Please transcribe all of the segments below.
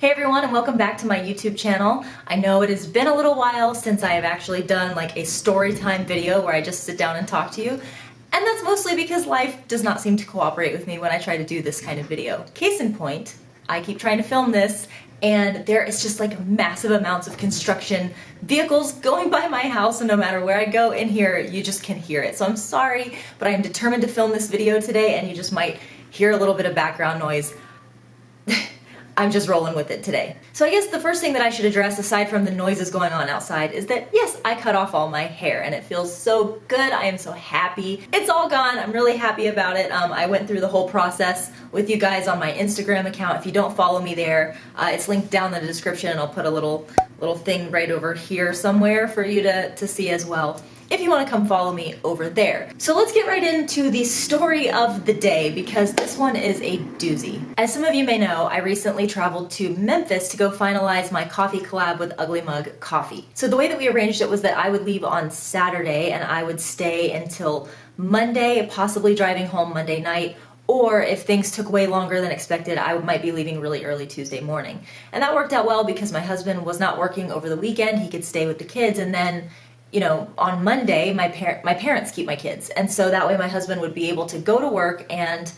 Hey everyone, and welcome back to my YouTube channel. I know it has been a little while since I have actually done like a story time video where I just sit down and talk to you, and that's mostly because life does not seem to cooperate with me when I try to do this kind of video. Case in point, I keep trying to film this and there is just like massive amounts of construction vehicles going by my house, and no matter where I go in here, you just can hear it. So I'm sorry, but I am determined to film this video today and you just might hear a little bit of background noise. I'm just rolling with it today. So I guess the first thing that I should address, aside from the noises going on outside, is that yes, I cut off all my hair and it feels so good. I am so happy. It's all gone. I'm really happy about it. I went through the whole process with you guys on my Instagram account. If you don't follow me there, it's linked down in the description, and I'll put a little thing right over here somewhere for you to see as well, if you want to come follow me over there. So let's get right into the story of the day, because this one is a doozy. As some of you may know, I recently traveled to Memphis to go finalize my coffee collab with Ugly Mug Coffee. So the way that we arranged it was that I would leave on Saturday and I would stay until Monday, possibly driving home Monday night, or if things took way longer than expected, I might be leaving really early Tuesday morning. And that worked out well because my husband was not working over the weekend. He could stay with the kids, and then on Monday, my parents keep my kids, and so that way my husband would be able to go to work and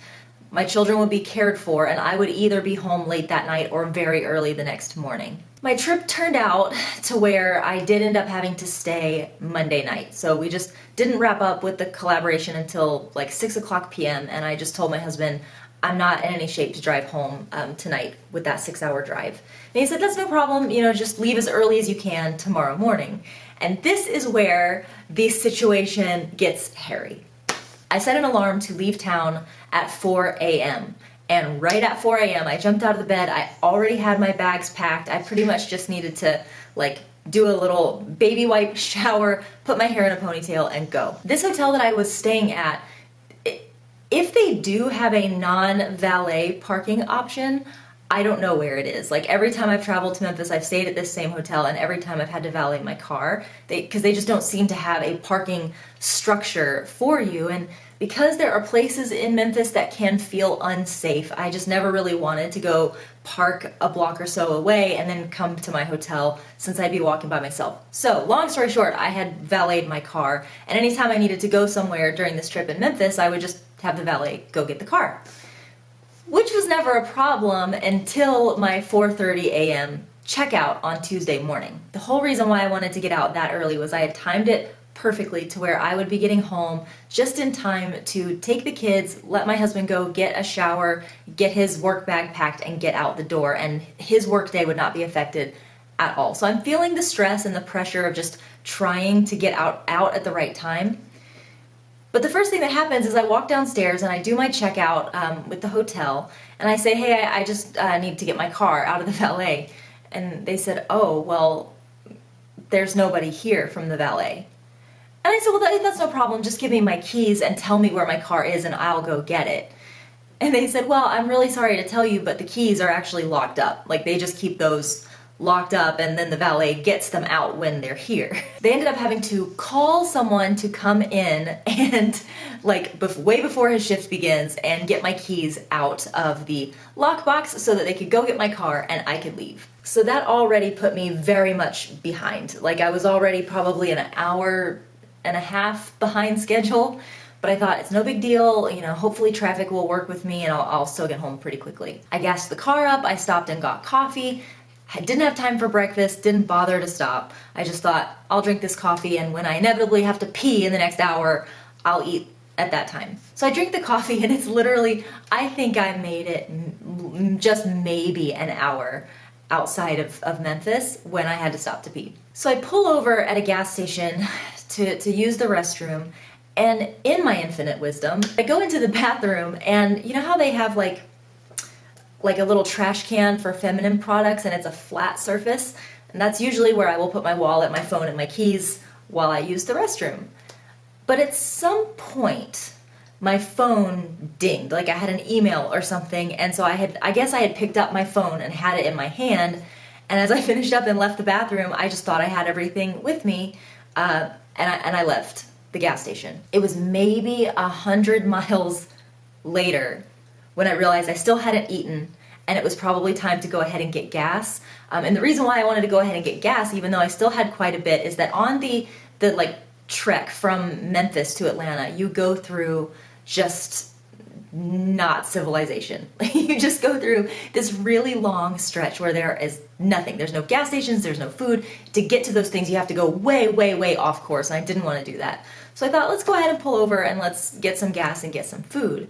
my children would be cared for, and I would either be home late that night or very early the next morning. My trip turned out to where I did end up having to stay Monday night, so we just didn't wrap up with the collaboration until like 6 o'clock p.m., and I just told my husband I'm not in any shape to drive home tonight with that 6-hour drive. And he said, that's no problem, just leave as early as you can tomorrow morning. And this is where the situation gets hairy. I set an alarm to leave town at 4 a.m. And right at 4 a.m. I jumped out of the bed. I already had my bags packed. I pretty much just needed to do a little baby wipe shower, put my hair in a ponytail, and go. This hotel that I was staying at, if they do have a non-valet parking option, I don't know where it is. Like every time I've traveled to Memphis, I've stayed at this same hotel, and every time I've had to valet my car, because they just don't seem to have a parking structure for you. And because there are places in Memphis that can feel unsafe, I just never really wanted to go park a block or so away and then come to my hotel, since I'd be walking by myself. So long story short, I had valeted my car, and anytime I needed to go somewhere during this trip in Memphis, I would just have the valet go get the car. Which was never a problem until my 4:30 a.m. checkout on Tuesday morning. The whole reason why I wanted to get out that early was I had timed it perfectly to where I would be getting home just in time to take the kids, let my husband go get a shower, get his work bag packed, and get out the door, and his work day would not be affected at all. So I'm feeling the stress and the pressure of just trying to get out at the right time. But the first thing that happens is I walk downstairs and I do my checkout with the hotel, and I say, hey, I just need to get my car out of the valet. And they said, oh, well, there's nobody here from the valet. And I said, well, that's no problem. Just give me my keys and tell me where my car is and I'll go get it. And they said, well, I'm really sorry to tell you, but the keys are actually locked up. Like they just keep those locked up, and then the valet gets them out when they're here. They ended up having to call someone to come in and way before his shift begins and get my keys out of the lockbox so that they could go get my car and I could leave. So that already put me very much behind. Like I was already probably an hour and a half behind schedule, but I thought it's no big deal, hopefully traffic will work with me and I'll still get home pretty quickly. I gassed the car up, I stopped and got coffee. I didn't have time for breakfast, didn't bother to stop. I just thought, I'll drink this coffee, and when I inevitably have to pee in the next hour, I'll eat at that time. So I drink the coffee, and it's literally, I think I made it just maybe an hour outside of Memphis when I had to stop to pee. So I pull over at a gas station to use the restroom, and in my infinite wisdom, I go into the bathroom, and you know how they have like a little trash can for feminine products, and it's a flat surface, and that's usually where I will put my wallet, my phone, and my keys while I use the restroom. But at some point my phone dinged, like I had an email or something, and so I guess I had picked up my phone and had it in my hand, and as I finished up and left the bathroom, I just thought I had everything with me, and I left the gas station. It was maybe 100 miles later when I realized I still hadn't eaten, and it was probably time to go ahead and get gas. And the reason why I wanted to go ahead and get gas, even though I still had quite a bit, is that on the like trek from Memphis to Atlanta, you go through just not civilization. You just go through this really long stretch where there is nothing. There's no gas stations, there's no food. To get to those things, you have to go way, way, way off course, and I didn't want to do that. So I thought, let's go ahead and pull over and let's get some gas and get some food.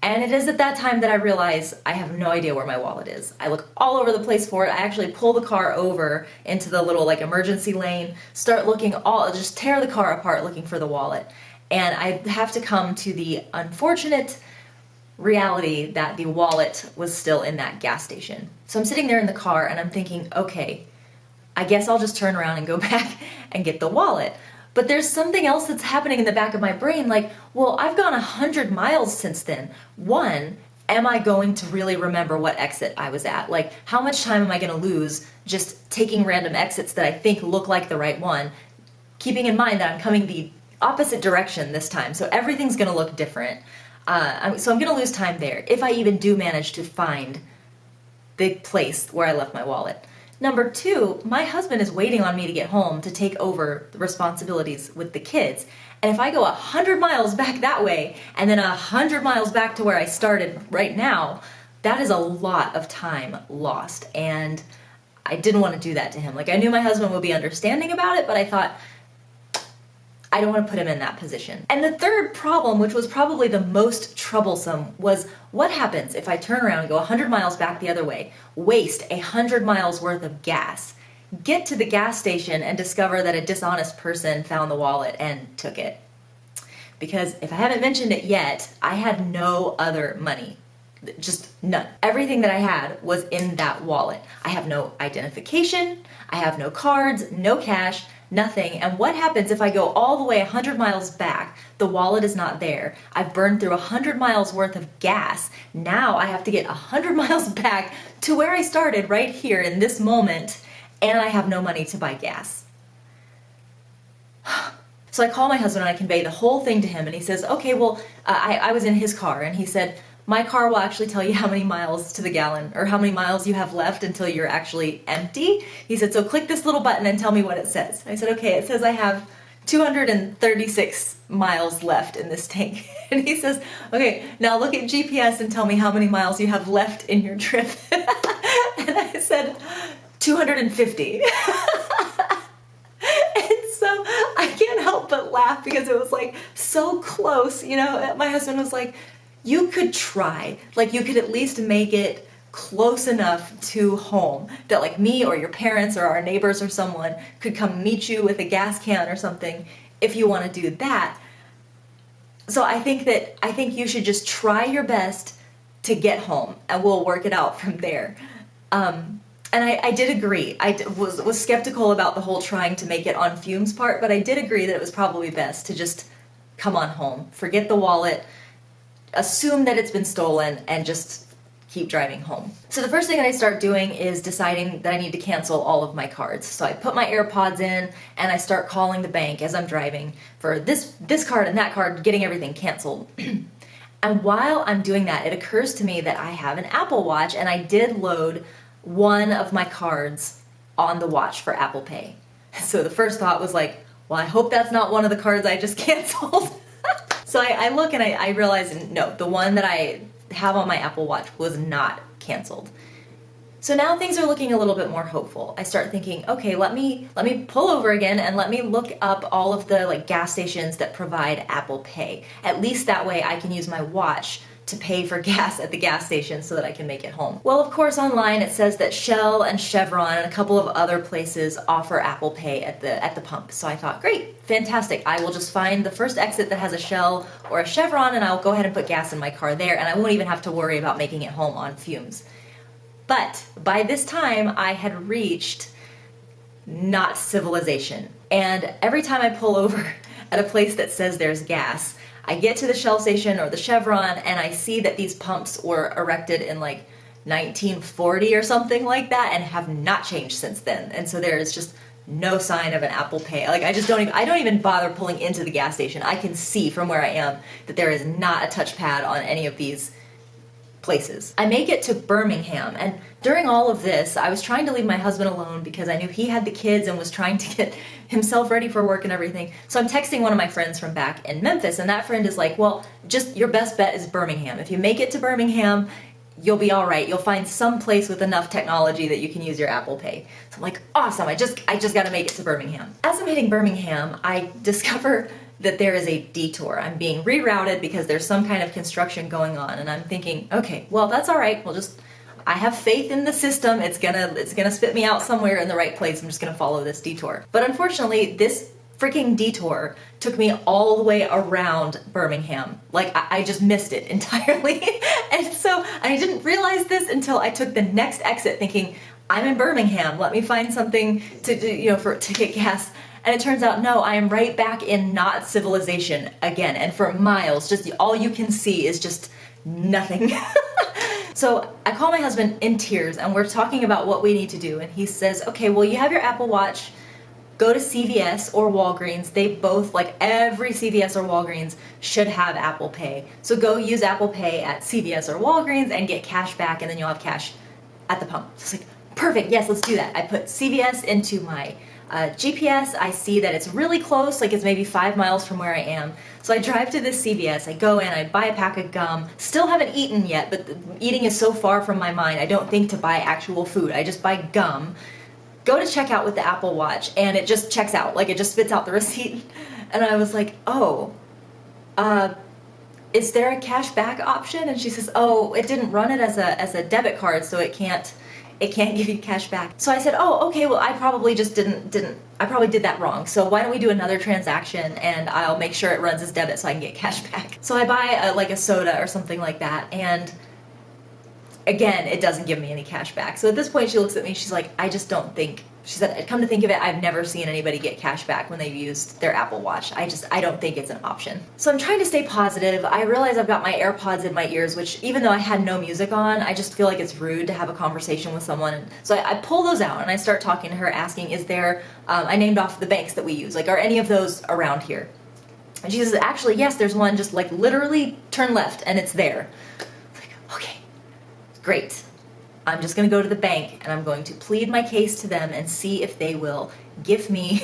And it is at that time that I realize I have no idea where my wallet is. I look all over the place for it. I actually pull the car over into the little like emergency lane, start looking just tear the car apart looking for the wallet. And I have to come to the unfortunate reality that the wallet was still in that gas station. So I'm sitting there in the car and I'm thinking, okay, I guess I'll just turn around and go back and get the wallet. But there's something else that's happening in the back of my brain, like, well, I've gone 100 miles since then. One, am I going to really remember what exit I was at? Like, how much time am I going to lose just taking random exits that I think look like the right one, keeping in mind that I'm coming the opposite direction this time, so everything's going to look different. So I'm going to lose time there, if I even do manage to find the place where I left my wallet. Number two, my husband is waiting on me to get home to take over the responsibilities with the kids. And if I go 100 miles back that way, and then 100 miles back to where I started right now, that is a lot of time lost. And I didn't want to do that to him. Like, I knew my husband would be understanding about it, but I thought, I don't want to put him in that position. And the third problem, which was probably the most troublesome, was what happens if I turn around and go 100 miles back the other way, waste 100 miles worth of gas, get to the gas station and discover that a dishonest person found the wallet and took it. Because if I haven't mentioned it yet, I had no other money. Just none. Everything that I had was in that wallet. I have no identification, I have no cards, no cash, nothing. And what happens if I go all the way 100 miles back? The wallet is not there. I've burned through 100 miles worth of gas. Now I have to get 100 miles back to where I started right here in this moment, and I have no money to buy gas. So I call my husband and I convey the whole thing to him, and he says, okay, well, I was in his car, and he said, my car will actually tell you how many miles to the gallon, or how many miles you have left until you're actually empty. He said, so click this little button and tell me what it says. I said, okay, it says I have 236 miles left in this tank. And he says, okay, now look at GPS and tell me how many miles you have left in your trip. And I said, 250. And so I can't help but laugh because it was like so close. You know, my husband was like, you could try, like you could at least make it close enough to home that like me or your parents or our neighbors or someone could come meet you with a gas can or something if you want to do that. So I think you should just try your best to get home and we'll work it out from there. And I did agree. I was skeptical about the whole trying to make it on fumes part, but I did agree that it was probably best to just come on home, forget the wallet, assume that it's been stolen, and just keep driving home. So the first thing that I start doing is deciding that I need to cancel all of my cards. So I put my AirPods in and I start calling the bank as I'm driving for this card and that card, getting everything canceled. And while I'm doing that, it occurs to me that I have an Apple Watch and I did load one of my cards on the watch for Apple Pay. So the first thought was like, well, I hope that's not one of the cards I just canceled. So I look and I realize, no, the one that I have on my Apple Watch was not canceled. So now things are looking a little bit more hopeful. I start thinking, okay, let me pull over again and let me look up all of the like gas stations that provide Apple Pay. At least that way I can use my watch to pay for gas at the gas station so that I can make it home. Well, of course, online it says that Shell and Chevron and a couple of other places offer Apple Pay at the pump. So I thought, great, fantastic. I will just find the first exit that has a Shell or a Chevron and I'll go ahead and put gas in my car there and I won't even have to worry about making it home on fumes. But by this time I had reached not civilization. And every time I pull over at a place that says there's gas, I get to the Shell station or the Chevron and I see that these pumps were erected in like 1940 or something like that and have not changed since then. And so there is just no sign of an Apple Pay. Like I don't even bother pulling into the gas station. I can see from where I am that there is not a touchpad on any of these places. I make it to Birmingham, and during all of this, I was trying to leave my husband alone because I knew he had the kids and was trying to get himself ready for work and everything. So I'm texting one of my friends from back in Memphis, and that friend is like, well, just your best bet is Birmingham. If you make it to Birmingham, you'll be all right. You'll find some place with enough technology that you can use your Apple Pay. So I'm like, awesome, I just got to make it to Birmingham. As I'm hitting Birmingham, I discover that there is a detour. I'm being rerouted because there's some kind of construction going on, and I'm thinking, okay, well, that's all right. I have faith in the system. It's gonna spit me out somewhere in the right place. I'm just gonna follow this detour. But unfortunately, this freaking detour took me all the way around Birmingham. Like, I just missed it entirely. And so I didn't realize this until I took the next exit thinking, I'm in Birmingham, let me find something to do, to get gas. And it turns out, no, I am right back in not civilization again. And for miles, just all you can see is just nothing. So I call my husband in tears and we're talking about what we need to do. And he says, okay, well, you have your Apple Watch, go to CVS or Walgreens. They both, like every CVS or Walgreens, should have Apple Pay. So go use Apple Pay at CVS or Walgreens and get cash back, and then you'll have cash at the pump. So it's like, perfect, yes, let's do that. I put CVS into my GPS. I see that it's really close, like it's maybe 5 miles from where I am. So I drive to this CVS, I go in, I buy a pack of gum, still haven't eaten yet, but eating is so far from my mind, I don't think to buy actual food, I just buy gum. Go to checkout with the Apple Watch, and it just checks out, like it just spits out the receipt. And I was like, oh, is there a cash back option? And she says, oh, it didn't run it as a debit card, so it can't give you cash back. So I said, oh, okay, well, I probably just I probably did that wrong. So why don't we do another transaction and I'll make sure it runs as debit so I can get cash back. So I buy like a soda or something like that, and again, it doesn't give me any cash back. So at this point she looks at me, she's like, I just don't think, she said, come to think of it, I've never seen anybody get cash back when they've used their Apple Watch. I don't think it's an option. So I'm trying to stay positive. I realize I've got my AirPods in my ears, which even though I had no music on, I just feel like it's rude to have a conversation with someone. So I pull those out and I start talking to her, asking, is there, I named off the banks that we use, like, are any of those around here? And she says, actually, yes, there's one, just like literally turn left and it's there. It's like, okay, great. I'm just going to go to the bank and I'm going to plead my case to them and see if they will give me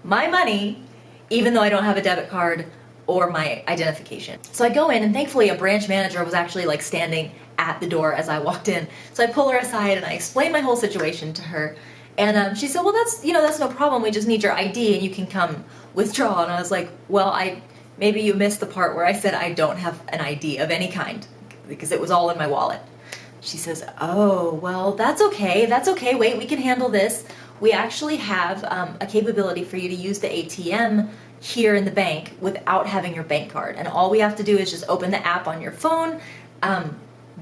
my money, even though I don't have a debit card or my identification. So I go in, and thankfully a branch manager was actually like standing at the door as I walked in. So I pull her aside and I explain my whole situation to her. And she said, well, that's no problem. We just need your ID and you can come withdraw. And I was like, well, maybe you missed the part where I said I don't have an ID of any kind because it was all in my wallet. She says, oh, well, that's okay, wait, we can handle this. We actually have a capability for you to use the ATM here in the bank without having your bank card. And all we have to do is just open the app on your phone,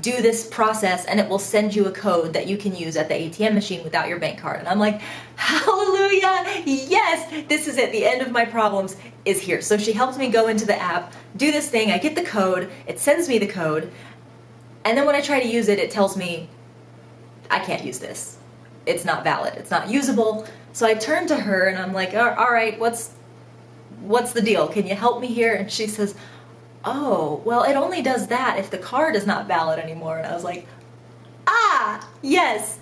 do this process, and it will send you a code that you can use at the ATM machine without your bank card. And I'm like, hallelujah, yes, this is it, the end of my problems is here. So she helps me go into the app, do this thing, I get the code, it sends me the code, and then when I try to use it, it tells me, I can't use this. It's not valid, it's not usable. So I turn to her and I'm like, all right, what's the deal? Can you help me here? And she says, oh, well, it only does that if the card is not valid anymore. And I was like, yes,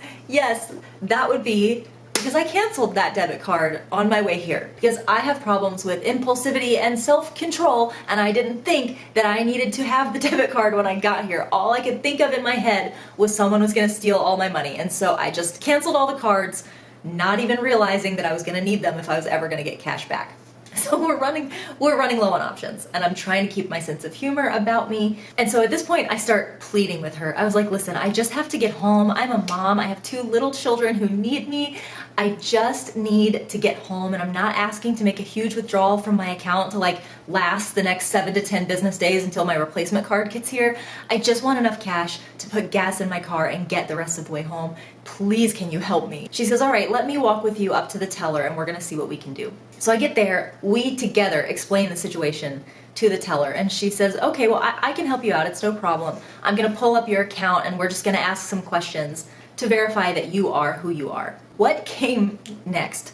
that would be because I canceled that debit card on my way here because I have problems with impulsivity and self-control, and I didn't think that I needed to have the debit card when I got here. All I could think of in my head was someone was going to steal all my money, and so I just canceled all the cards, not even realizing that I was going to need them if I was ever going to get cash back. So we're running low on options, and I'm trying to keep my sense of humor about me. And so at this point, I start pleading with her. I was like, listen, I just have to get home. I'm a mom. I have 2 little children who need me. I just need to get home, and I'm not asking to make a huge withdrawal from my account to like last the next 7 to 10 business days until my replacement card gets here. I just want enough cash to put gas in my car and get the rest of the way home. Please, can you help me? She says, all right, let me walk with you up to the teller and we're gonna see what we can do. So I get there, we together explain the situation to the teller, and she says, okay, well, I can help you out, it's no problem. I'm gonna pull up your account and we're just gonna ask some questions to verify that you are who you are. What came next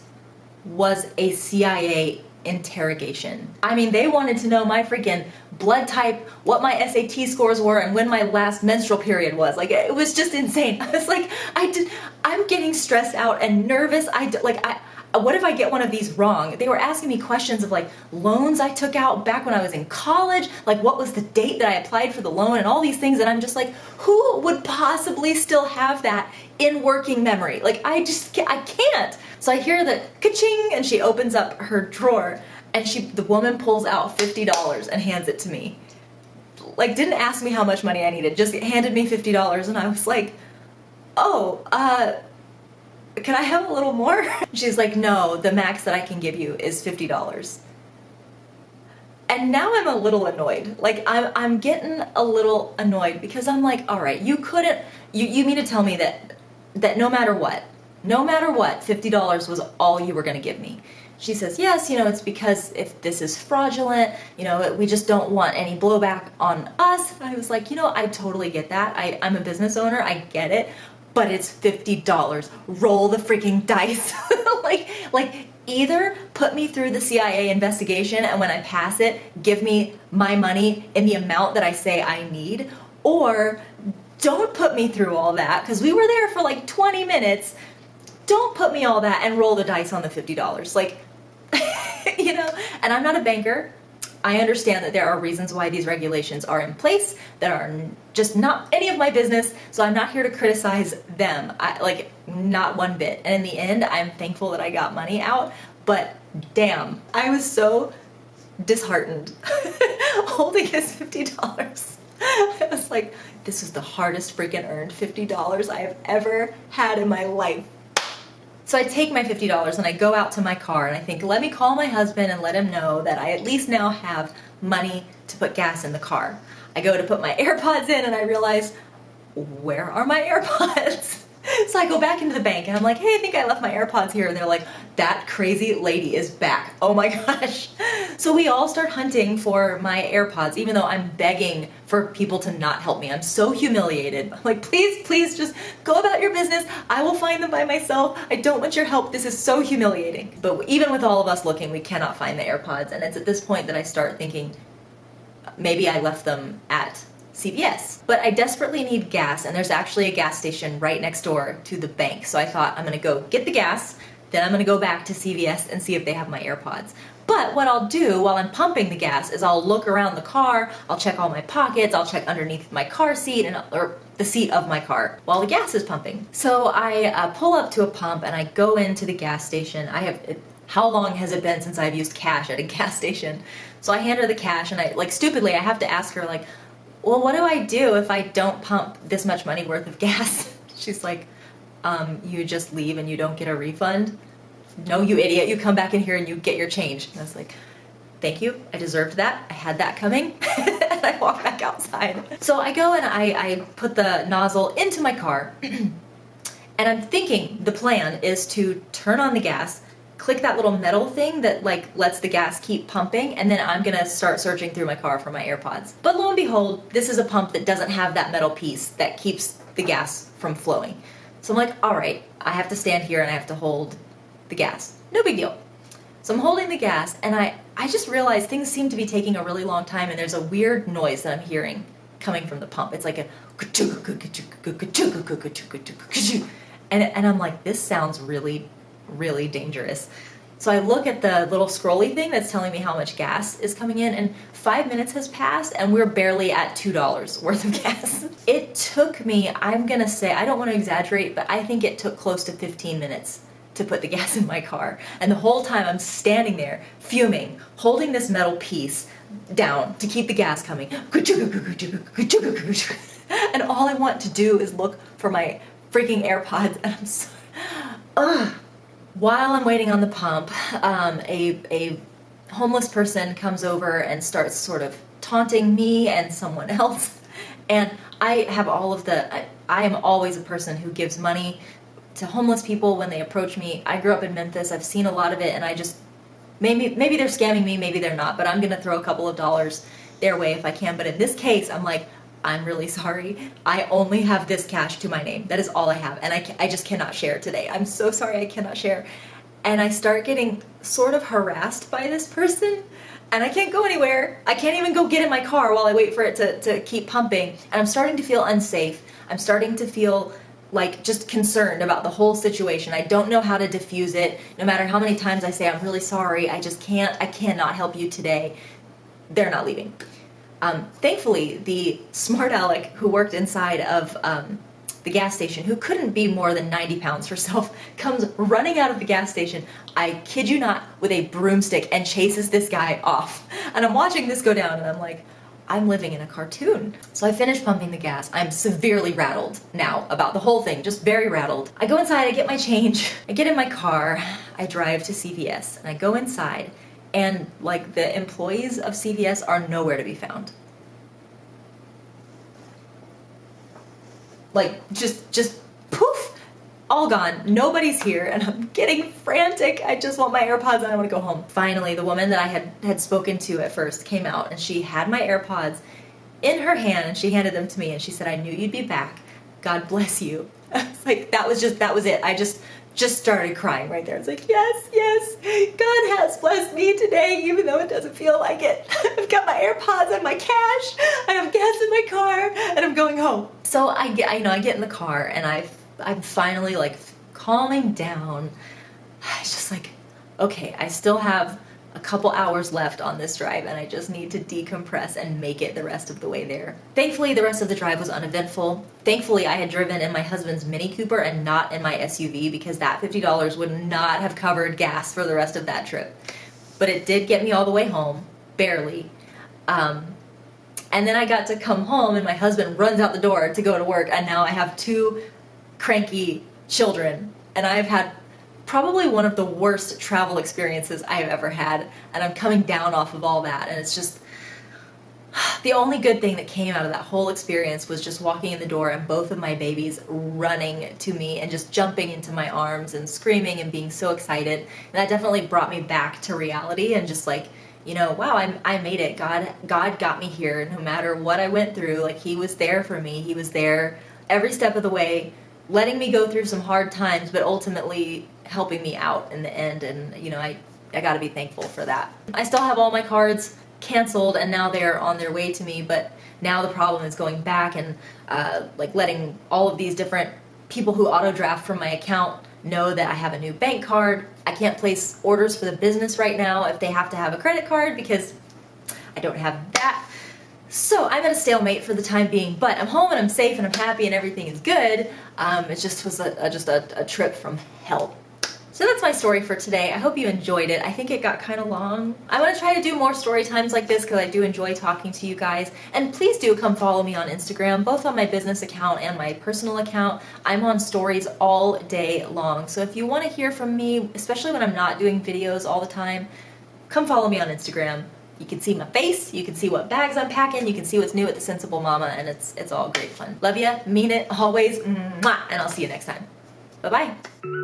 was a CIA interrogation. I mean, they wanted to know my freaking blood type, what my SAT scores were, and when my last menstrual period was. Like, it was just insane. I was like, I'm getting stressed out and nervous. What if I get one of these wrong? They were asking me questions of like loans I took out back when I was in college, like what was the date that I applied for the loan and all these things, and I'm just like, who would possibly still have that in working memory? Like, I can't. So I hear the ka-ching, and she opens up her drawer, and the woman pulls out $50 and hands it to me. Like, didn't ask me how much money I needed, just handed me $50, and I was like, oh, can I have a little more? She's like, no, the max that I can give you is $50. And now I'm a little annoyed. Like, I'm getting a little annoyed because I'm like, all right, you mean to tell me that no matter what, $50 was all you were gonna give me? She says, yes, it's because if this is fraudulent, we just don't want any blowback on us. And I was like, I totally get that. I'm a business owner, I get it. But it's $50. Roll the freaking dice. like either put me through the CIA investigation, and when I pass it, give me my money in the amount that I say I need, or don't put me through all that, because we were there for like 20 minutes. Don't put me all that and roll the dice on the $50. Like, and I'm not a banker. I understand that there are reasons why these regulations are in place that are just not any of my business, so I'm not here to criticize them, not one bit. And in the end, I'm thankful that I got money out, but damn, I was so disheartened holding his $50. I was like, this is the hardest freaking earned $50 I have ever had in my life. So I take my $50 and I go out to my car, and I think, let me call my husband and let him know that I at least now have money to put gas in the car. I go to put my AirPods in, and I realize, where are my AirPods? So I go back into the bank and I'm like, hey, I think I left my AirPods here. And they're like, that crazy lady is back. Oh my gosh. So we all start hunting for my AirPods, even though I'm begging for people to not help me. I'm so humiliated. I'm like, please just go about your business. I will find them by myself. I don't want your help. This is so humiliating. But even with all of us looking, we cannot find the AirPods. And it's at this point that I start thinking, maybe I left them at CVS. But I desperately need gas, and there's actually a gas station right next door to the bank. So I thought, I'm gonna go get the gas, then I'm gonna go back to CVS and see if they have my AirPods. But what I'll do while I'm pumping the gas is I'll look around the car, I'll check all my pockets, I'll check underneath my car seat, or the seat of my car while the gas is pumping. So I pull up to a pump and I go into the gas station. How long has it been since I've used cash at a gas station? So I hand her the cash, and stupidly, I have to ask her, well, what do I do if I don't pump this much money worth of gas? She's like, you just leave and you don't get a refund? No, you idiot, you come back in here and you get your change. And I was like, thank you, I deserved that. I had that coming. And I walk back outside. So I go and I put the nozzle into my car. And I'm thinking the plan is to turn on the gas, click that little metal thing that lets the gas keep pumping, and then I'm gonna start searching through my car for my AirPods. But lo and behold, this is a pump that doesn't have that metal piece that keeps the gas from flowing. So I'm like, all right, I have to stand here and I have to hold the gas. No big deal. So I'm holding the gas, and I just realized things seem to be taking a really long time, and there's a weird noise that I'm hearing coming from the pump. It's like a and I'm like, this sounds really dangerous. So I look at the little scrolly thing that's telling me how much gas is coming in, and 5 minutes has passed and we're barely at $2 worth of gas. It took me, I'm gonna say, I don't want to exaggerate, but I think it took close to 15 minutes to put the gas in my car. And the whole time I'm standing there fuming, holding this metal piece down to keep the gas coming. And all I want to do is look for my freaking AirPods, and I'm so, While I'm waiting on the pump, a homeless person comes over and starts sort of taunting me and someone else. And I have I am always a person who gives money to homeless people when they approach me. I grew up in Memphis, I've seen a lot of it, and I just, maybe they're scamming me, maybe they're not, but I'm gonna throw a couple of dollars their way if I can. But in this case, I'm like, I'm really sorry. I only have this cash to my name. That is all I have, and I just cannot share today. I'm so sorry I cannot share. and I start getting sort of harassed by this person, and I can't go anywhere. I can't even go get in my car while I wait for it to keep pumping, and I'm starting to feel unsafe. I'm starting to feel like just concerned about the whole situation. I don't know how to diffuse it. No matter how many times I say, I'm really sorry, I cannot help you today. They're not leaving. Thankfully, the smart aleck who worked inside of the gas station, who couldn't be more than 90 pounds herself, comes running out of the gas station, I kid you not, with a broomstick and chases this guy off. And I'm watching this go down and I'm like, I'm living in a cartoon. So I finish pumping the gas. I'm severely rattled now about the whole thing, just very rattled. I go inside, I get my change, I get in my car, I drive to CVS, and I go inside, and like the employees of CVS are nowhere to be found. Like just poof, all gone. Nobody's here, and I'm getting frantic. I just want my AirPods and I want to go home. Finally, the woman that I had spoken to at first came out, and she had my AirPods in her hand, and she handed them to me, and she said, I knew you'd be back. God bless you. I was like, that was it. I just started crying right there. It's like, yes, God has blessed me today, even though it doesn't feel like it. I've got my AirPods and my cash, I have gas in my car, and I'm going home. So I get in the car, and I'm finally like calming down. It's just like, okay, I still have a couple hours left on this drive, and I just need to decompress and make it the rest of the way there. Thankfully, the rest of the drive was uneventful. Thankfully, I had driven in my husband's Mini Cooper and not in my SUV, because that $50 would not have covered gas for the rest of that trip. But it did get me all the way home, barely. And then I got to come home, and my husband runs out the door to go to work, and now I have 2 cranky children, and I've had probably one of the worst travel experiences I've ever had, and I'm coming down off of all that, and it's just, the only good thing that came out of that whole experience was just walking in the door and both of my babies running to me and just jumping into my arms and screaming and being so excited. And that definitely brought me back to reality, and just like, you know, wow, I made it. God got me here. No matter what I went through, like, He was there for me. He was there every step of the way, letting me go through some hard times, but ultimately helping me out in the end. And you know, I got to be thankful for that. I still have all my cards canceled, and now they're on their way to me, but now the problem is going back and like letting all of these different people who auto draft from my account know that I have a new bank card. I can't place orders for the business right now if they have to have a credit card, because I don't have that. So I'm at a stalemate for the time being, but I'm home and I'm safe and I'm happy and everything is good. It just was a trip from hell. So that's my story for today. I hope you enjoyed it. I think it got kind of long. I want to try to do more story times like this because I do enjoy talking to you guys. And please do come follow me on Instagram, both on my business account and my personal account. I'm on stories all day long. So if you want to hear from me, especially when I'm not doing videos all the time, come follow me on Instagram. You can see my face, you can see what bags I'm packing, you can see what's new at the Sensible Mama, and it's all great fun. Love ya, mean it, always, mwah, and I'll see you next time. Bye-bye.